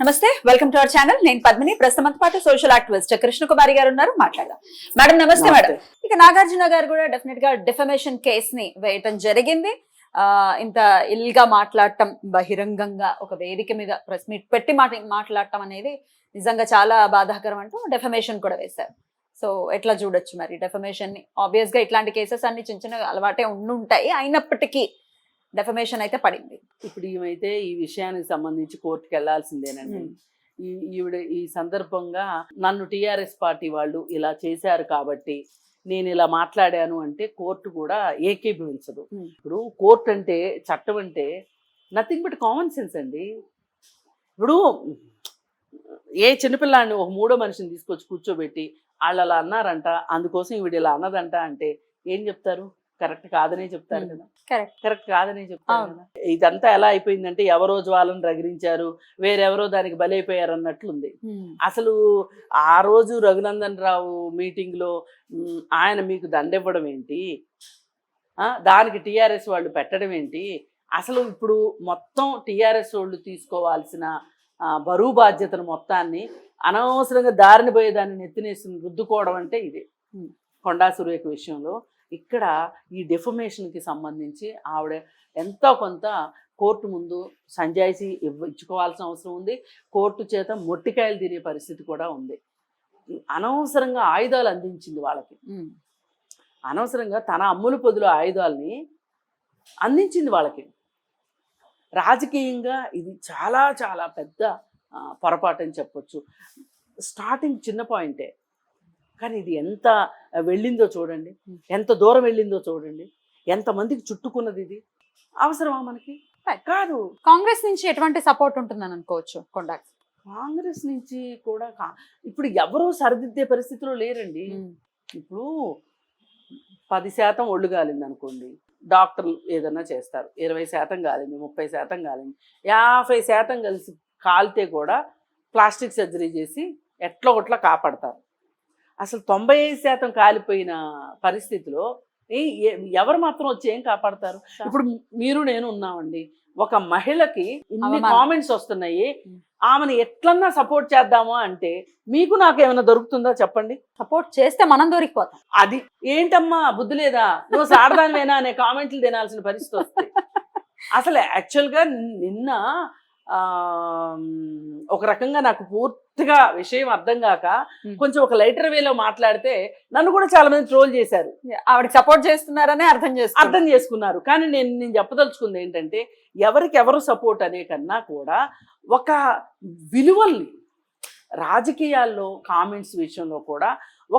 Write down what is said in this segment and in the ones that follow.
నమస్తే, welcome to our channel. నేను పద్మిని. ప్రస్తుతం పాటు సోషల్ యాక్టివిస్ట్ కృష్ణ కుమారి గారు ఉన్నారు, మాట్లాడదాం. మేడం నమస్తే. మేడం, ఇక నాగార్జున గారు కూడా డెఫినెట్ గా డిఫమేషన్ కేస్ ని వేయటం జరిగింది. ఇంత ఇల్గా మాట్లాడటం, బహిరంగంగా ఒక వేదిక మీద ప్రెస్ మీట్ పెట్టి మాట్లాడటం అనేది నిజంగా చాలా బాధాకరం అంటూ డెఫమేషన్ కూడా వేశారు. సో ఎట్లా చూడొచ్చు మరి డెఫమేషన్ ని? ఆబ్వియస్ గా ఇట్లాంటి కేసెస్ అన్ని చిన్న చిన్న అలవాటే ఉండుంటాయి, అయినప్పటికీ డెఫమేషన్ అయితే పడింది. ఇప్పుడు ఈమెయితే ఈ విషయానికి సంబంధించి కోర్టుకి వెళ్లాల్సిందేనండి. ఈవిడ ఈ సందర్భంగా నన్ను టీఆర్ఎస్ పార్టీ వాళ్ళు ఇలా చేశారు కాబట్టి నేను ఇలా మాట్లాడాను అంటే కోర్టు కూడా ఏకీభవించదు. ఇప్పుడు కోర్టు అంటే, చట్టం అంటే నథింగ్ బట్ కామన్ సెన్స్ అండి. ఇప్పుడు ఏ చిన్నపిల్లాడిని ఒక మూడో మనిషిని తీసుకొచ్చి కూర్చోబెట్టి వాళ్ళు అలా అన్నారంట, అందుకోసం ఈవిడ ఇలా అన్నదంట అంటే ఏం చెప్తారు? కరెక్ట్ కాదనే చెప్తారు కదా. కరెక్ట్ కాదనే చెప్తారు కదా. ఇదంతా ఎలా అయిపోయిందంటే ఎవరో జ్వాలను రగిలించారు, వేరెవరో దానికి బలైపోయారు అన్నట్లుంది. అసలు ఆ రోజు రఘునందన్ రావు మీటింగ్ లో ఆయన మీకు దండెవ్వడం ఏంటి, దానికి టీఆర్ఎస్ వాళ్ళు పెట్టడం ఏంటి? అసలు ఇప్పుడు మొత్తం టీఆర్ఎస్ వాళ్ళు తీసుకోవాల్సిన బరువు బాధ్యతను మొత్తాన్ని అనవసరంగా దారిన పోయేదాన్ని నెత్తినేసి రుద్దుకోవడం అంటే ఇదే కొండా సురేఖ విషయంలో. ఇక్కడ ఈ డెఫమేషన్కి సంబంధించి ఆవిడ ఎంతో కొంత కోర్టు ముందు సంజాయిషీ ఇచ్చుకోవాల్సిన అవసరం ఉంది. కోర్టు చేత మొట్టికాయలు తినే పరిస్థితి కూడా ఉంది. అనవసరంగా ఆయుధాలు అందించింది వాళ్ళకి, అనవసరంగా తన అమ్ముల పొదిలో ఆయుధాలని అందించింది వాళ్ళకి. రాజకీయంగా ఇది చాలా చాలా పెద్ద పొరపాటు అని చెప్పొచ్చు. స్టార్టింగ్ చిన్న పాయింటే, కానీ ఇది ఎంత వెళ్ళిందో చూడండి, ఎంత దూరం వెళ్ళిందో చూడండి, ఎంతమందికి చుట్టుకున్నది. ఇది అవసరమా మనకి? కాదు. కాంగ్రెస్ నుంచి ఎటువంటి సపోర్ట్ ఉంటుందని అనుకోవచ్చు కొండా? కాంగ్రెస్ నుంచి కూడా ఇప్పుడు ఎవరూ సరిదిద్దే పరిస్థితిలో లేరండి. ఇప్పుడు 10% ఒళ్ళు గాలింది అనుకోండి, డాక్టర్లు ఏదన్నా చేస్తారు. 20% గాలింది, 30% గాలింది, 50% కలిసి కాలితే కూడా ప్లాస్టిక్ సర్జరీ చేసి ఎట్లా ఒట్లా కాపాడతారు. అసలు 95% కాలిపోయిన పరిస్థితిలో ఎవరు మాత్రం వచ్చి ఏం కాపాడతారు? ఇప్పుడు మీరు నేను ఉన్నామండి, ఒక మహిళకి ఇన్ని కామెంట్స్ వస్తున్నాయి, ఆమెను ఎట్లన్నా సపోర్ట్ చేద్దామా అంటే మీకు నాకు ఏమైనా దొరుకుతుందా చెప్పండి? సపోర్ట్ చేస్తే మనం దొరికిపోతాం. అది ఏంటమ్మా బుద్ధి లేదా, నువ్వు సాడదానివేనా అనే కామెంట్లు తినాల్సిన పరిస్థితి వస్తుంది. అసలు యాక్చువల్గా నిన్న ఒక రకంగా నాకు పూర్తిగా విషయం అర్థం కాక కొంచెం ఒక లైటర్ వేలో మాట్లాడితే నన్ను కూడా చాలా మంది ట్రోల్ చేశారు. ఆవిడకి సపోర్ట్ చేస్తున్నారనే అర్థం చేసుకున్నారు. కానీ నేను చెప్పదలుచుకుంది ఏంటంటే, ఎవరికి ఎవరు సపోర్ట్ అనే కన్నా కూడా ఒక విలువల్ని, రాజకీయాల్లో కామెంట్స్ విషయంలో కూడా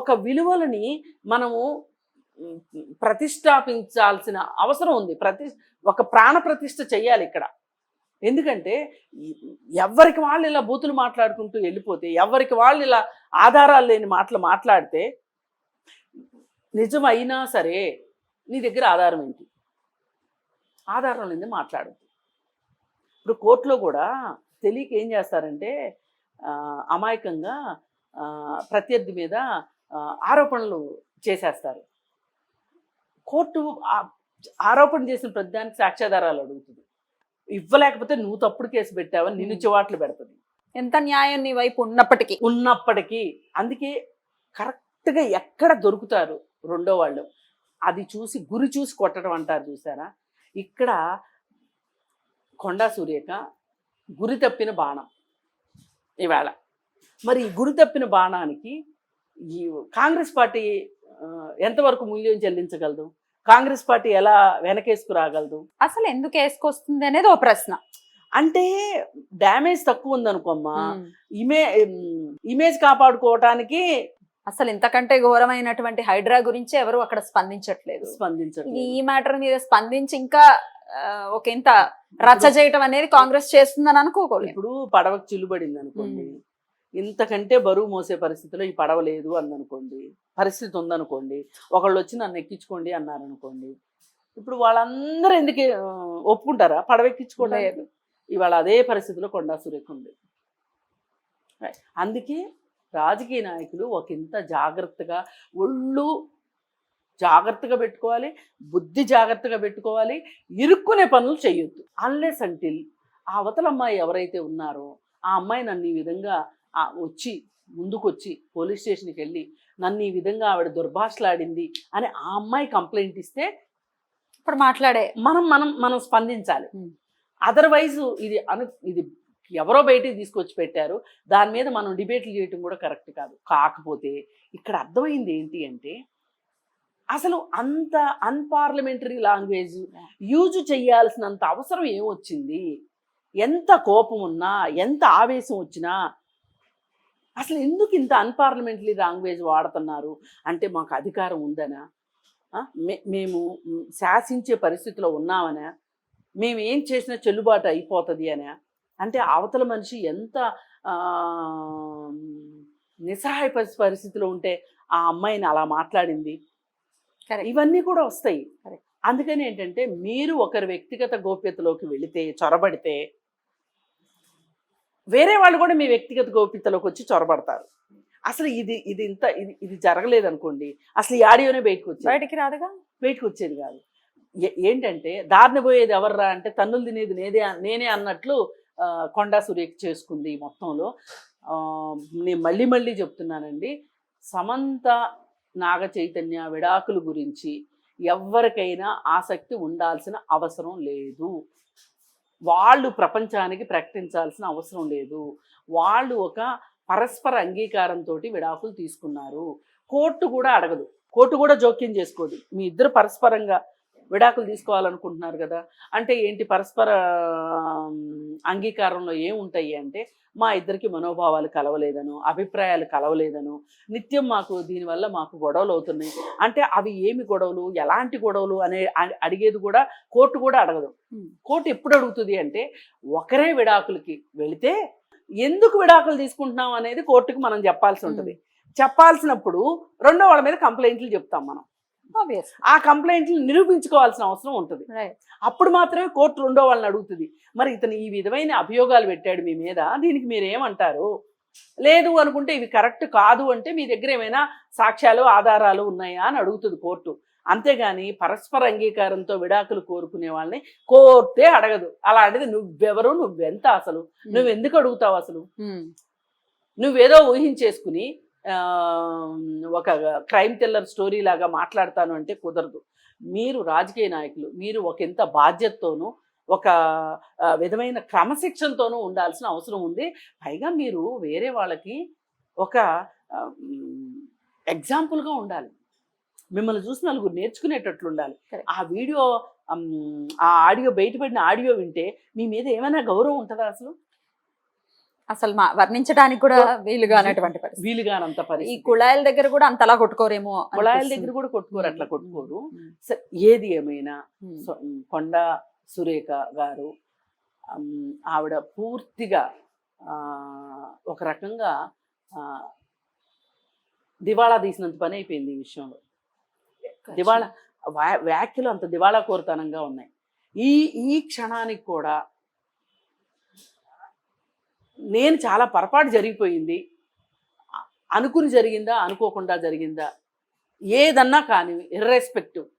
ఒక విలువలని మనము ప్రతిష్టాపించాల్సిన అవసరం ఉంది. ఒక ప్రాణ ప్రతిష్ఠ చెయ్యాలి ఇక్కడ. ఎందుకంటే ఎవరికి వాళ్ళు ఇలా బూతులు మాట్లాడుకుంటూ వెళ్ళిపోతే, ఎవరికి వాళ్ళు ఇలా ఆధారాలు లేని మాటలు మాట్లాడితే, నిజమైనా సరే నీ దగ్గర ఆధారం ఏంటి? ఆధారం లేని మాట్లాడద్దు. ఇప్పుడు కోర్టులో కూడా తెలియక ఏం చేస్తారంటే, అమాయకంగా ప్రత్యర్థి మీద ఆరోపణలు చేసేస్తారు. కోర్టు ఆరోపణ చేసిన ప్రతిదానికి సాక్ష్యాధారాలు అడుగుతుంది. ఇవ్వలేకపోతే నువ్వు తప్పుడు కేసు పెట్టావని నిన్ను చివాట్లు పెడుతుంది. ఎంత న్యాయం నీ వైపు ఉన్నప్పటికీ. అందుకే కరెక్ట్గా ఎక్కడ దొరుకుతారు రెండో వాళ్ళు, అది చూసి గురి చూసి కొట్టడం అంటారు చూసారా. ఇక్కడ కొండా సురేఖ గురి తప్పిన బాణం ఇవాళ. మరి ఈ గురి తప్పిన బాణానికి ఈ కాంగ్రెస్ పార్టీ ఎంతవరకు మూల్యం చెల్లించగలదు? కాంగ్రెస్ పార్టీ ఎలా వెనకేసుకు రాగలదు? అసలు ఎందుకు వేసుకొస్తుంది అనేది ఓ ప్రశ్న. అంటే డ్యామేజ్ తక్కువ ఉందనుకోమ్మా, ఇమేజ్ కాపాడుకోవటానికి. అసలు ఇంతకంటే ఘోరమైనటువంటి హైడ్రా గురించి ఎవరు అక్కడ స్పందించట్లేదు. ఈ మ్యాటర్ మీద స్పందించి ఇంకా ఒక ఇంత రచ్చ చేయటం అనేది కాంగ్రెస్ చేస్తుందని అనుకోకూడదు. ఇప్పుడు పడవకు చిల్లుబడింది అనుకోండి, ఇంతకంటే బరువు మోసే పరిస్థితిలో ఈ పడవ లేదు అందనుకోండి, పరిస్థితి ఉందనుకోండి, ఒకళ్ళు వచ్చి నన్ను ఎక్కించుకోండి అన్నారనుకోండి, ఇప్పుడు వాళ్ళందరూ ఎందుకు ఒప్పుకుంటారా పడవ ఎక్కించుకోవడం? ఇవాళ అదే పరిస్థితిలో కొండా సురేఖ ఉంది. అందుకే రాజకీయ నాయకులు ఒక ఇంత జాగ్రత్తగా, ఒళ్ళు జాగ్రత్తగా పెట్టుకోవాలి, బుద్ధి జాగ్రత్తగా పెట్టుకోవాలి, ఇరుక్కునే పనులు చేయొద్దు. అన్లెస్ అంటిల్ ఆ అవతల అమ్మాయి ఎవరైతే ఉన్నారో ఆ అమ్మాయి నన్ను ఈ విధంగా వచ్చి ముందుకొచ్చి పోలీస్ స్టేషన్కి వెళ్ళి నన్ను ఈ విధంగా ఆవిడ దుర్భాషలాడింది అని ఆ అమ్మాయి కంప్లైంట్ ఇస్తే ఇప్పుడు మాట్లాడే మనం స్పందించాలి. అదర్వైజ్ ఇది ఎవరో బయటికి తీసుకొచ్చి పెట్టారు, దాని మీద మనం డిబేట్లు చేయటం కూడా కరెక్ట్ కాదు. కాకపోతే ఇక్కడ అర్థమైంది ఏంటి అంటే అసలు అంత అన్పార్లమెంటరీ లాంగ్వేజ్ యూజ్ చేయాల్సినంత అవసరం ఏమొచ్చింది? ఎంత కోపం ఉన్నా, ఎంత ఆవేశం వచ్చినా అసలు ఎందుకు ఇంత అన్పార్లమెంటరీ లాంగ్వేజ్ వాడుతున్నారు? అంటే మాకు అధికారం ఉందనా? మేము శాసించే పరిస్థితిలో ఉన్నామనా? మేము ఏం చేసినా చెల్లుబాటు అయిపోతుంది అనా? అంటే అవతల మనిషి ఎంత నిస్సహాయ పరిస్థితిలో ఉంటే ఆ అమ్మాయిని అలా మాట్లాడింది, ఇవన్నీ కూడా వస్తాయి. అందుకని ఏంటంటే మీరు ఒకరి వ్యక్తిగత గోప్యతలోకి వెళితే, చొరబడితే వేరే వాళ్ళు కూడా మీ వ్యక్తిగత గోప్యతలోకి వచ్చి చొరబడతారు. అసలు ఇది జరగలేదనుకోండి, అసలు ఈ ఆడియోనే బయటకు వచ్చేది కాదు. ఏంటంటే దారిని పోయేది ఎవర్రా అంటే తన్నులు తినేది నేనే అన్నట్లు కొండా సురేఖ చేసుకుంది మొత్తంలో. నేను మళ్ళీ చెప్తున్నానండి, సమంత నాగ చైతన్య విడాకుల గురించి ఎవరికైనా ఆసక్తి ఉండాల్సిన అవసరం లేదు. వాళ్ళు ప్రపంచానికి ప్రకటించాల్సిన అవసరం లేదు. వాళ్ళు ఒక పరస్పర అంగీకారంతో విడాకులు తీసుకున్నారు. కోర్టు కూడా అడగదు, కోర్టు కూడా జోక్యం చేసుకోదు. మీ ఇద్దరు పరస్పరంగా విడాకులు తీసుకోవాలనుకుంటున్నారు కదా, అంటే ఏంటి పరస్పర అంగీకారంలో ఏముంటాయి అంటే మా ఇద్దరికి మనోభావాలు కలవలేదను, అభిప్రాయాలు కలవలేదను, నిత్యం దీనివల్ల మాకు గొడవలు అవుతున్నాయి అంటే అవి ఏమి గొడవలు, ఎలాంటి గొడవలు అనే అడిగేది కూడా కోర్టు కూడా అడగదు. కోర్టు ఎప్పుడు అడుగుతుంది అంటే ఒకరే విడాకులకి వెళితే ఎందుకు విడాకులు తీసుకుంటున్నాం అనేది కోర్టుకు మనం చెప్పాల్సి ఉంటుంది. చెప్పాల్సినప్పుడు రెండో వాళ్ళ మీద కంప్లైంట్లు చెప్తాం మనం. ఆ కంప్లైంట్లు నిరూపించుకోవాల్సిన అవసరం ఉంటుంది. అప్పుడు మాత్రమే కోర్టు రెండో వాళ్ళని అడుగుతుంది, మరి ఇతను ఈ విధమైన అభియోగాలు పెట్టాడు మీ మీద, దీనికి మీరు ఏమంటారు? లేదు అనుకుంటే ఇవి కరెక్ట్ కాదు అంటే మీ దగ్గర ఏమైనా సాక్ష్యాలు ఆధారాలు ఉన్నాయా అని అడుగుతుంది కోర్టు. అంతేగాని పరస్పర అంగీకారంతో విడాకులు కోరుకునే వాళ్ళని కోర్టే అడగదు. అలాంటిది నువ్వెవరు, నువ్వెంత, అసలు నువ్వెందుకు అడుగుతావు? అసలు నువ్వేదో ఊహించేసుకుని ఒక క్రైమ్ థ్రిల్లర్ స్టోరీ లాగా మాట్లాడతాను అంటే కుదరదు. మీరు రాజకీయ నాయకులు, మీరు ఎంత బాధ్యతతోనూ ఒక విధమైన క్రమశిక్షణతోనూ ఉండాల్సిన అవసరం ఉంది. పైగా మీరు వేరే వాళ్ళకి ఒక ఎగ్జాంపుల్గా ఉండాలి. మిమ్మల్ని చూసి నలుగురు నేర్చుకునేటట్లు ఉండాలి. ఆ వీడియో ఆ ఆడియో బయటపడిన ఆడియో వింటే మీ మీద ఏమైనా గౌరవం ఉంటుందా? అసలు వర్ణించడానికి కూడా వీలుగానంత పరిస్థితి. ఈ కుళాయిల దగ్గర కూడా అంతలా కొట్టుకోరేమో. కుళాయిల దగ్గర కూడా కొట్టుకోరు, అట్లా కొట్టుకోరు. ఏది ఏమైనా కొండా సురేఖ గారు ఆవిడ పూర్తిగా ఒక రకంగా దివాళా తీసినంత పని అయిపోయింది ఈ విషయంలో. దివాళా వ్యాఖ్యలు అంత దివాళా కోరుతనంగా ఉన్నాయి. ఈ క్షణానికి కూడా నేను చాలా పొరపాటు జరిగిపోయింది, అనుకుని జరిగిందా అనుకోకుండా జరిగిందా ఏదన్నా కానీ ఇర్రెస్పెక్టివ్